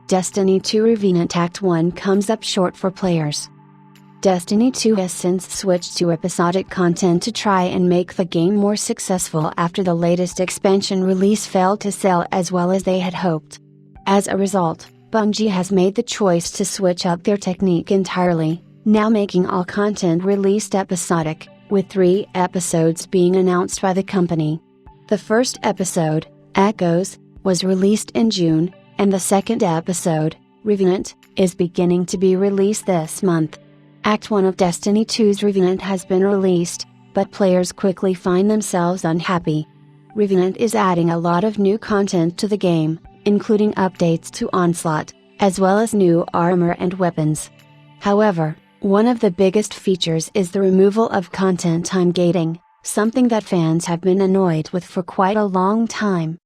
Destiny 2 Revenant Act 1 comes up short for players. Destiny 2 has since switched to episodic content to try and make the game more successful after the latest expansion release failed to sell as well as they had hoped. As a result, Bungie has made the choice to switch up their technique entirely, now making all content released episodic, with 3 episodes being announced by the company. The first episode, Echoes, was released in June, and the second episode, Revenant, is beginning to be released this month. Act 1 of Destiny 2's Revenant has been released, but players quickly find themselves unhappy. Revenant is adding a lot of new content to the game, including updates to Onslaught, as well as new armor and weapons. However, one of the biggest features is the removal of content time gating, something that fans have been annoyed with for quite a long time.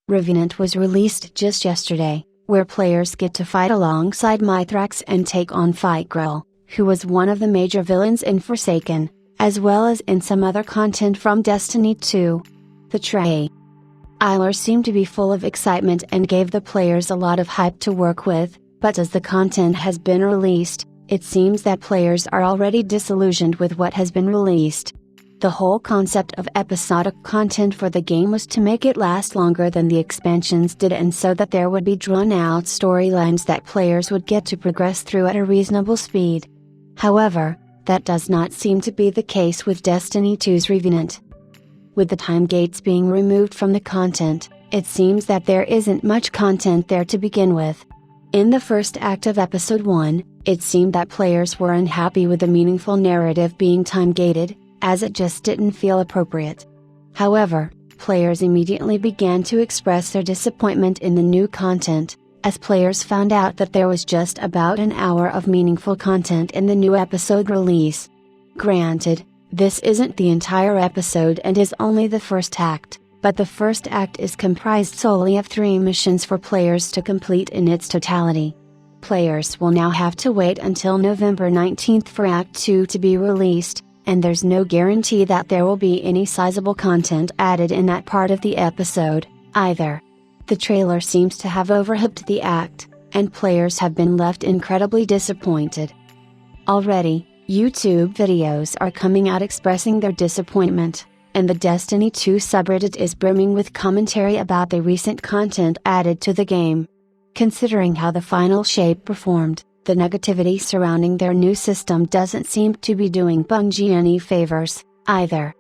Revenant was released just yesterday, where players get to fight alongside Mithrax and take on Fight Grill, who was one of the major villains in Forsaken, as well as in some other content from Destiny 2. The trailer seemed to be full of excitement and gave the players a lot of hype to work with, but as the content has been released, it seems that players are already disillusioned with what has been released. The whole concept of episodic content for the game was to make it last longer than the expansions did, and so that there would be drawn-out storylines that players would get to progress through at a reasonable speed. However, that does not seem to be the case with Destiny 2's Revenant. With the time gates being removed from the content, it seems that there isn't much content there to begin with. In the first act of Episode 1, it seemed that players were unhappy with the meaningful narrative being time-gated, as it just didn't feel appropriate. However, players immediately began to express their disappointment in the new content, as players found out that there was just about an hour of meaningful content in the new episode release. Granted, this isn't the entire episode and is only the first act, but the first act is comprised solely of 3 missions for players to complete in its totality. Players will now have to wait until November 19th for Act 2 to be released, and there's no guarantee that there will be any sizable content added in that part of the episode, either. The trailer seems to have overhyped the act, and players have been left incredibly disappointed. Already, YouTube videos are coming out expressing their disappointment, and the Destiny 2 subreddit is brimming with commentary about the recent content added to the game. Considering how the final shape performed, the negativity surrounding their new system doesn't seem to be doing Bungie any favors, either.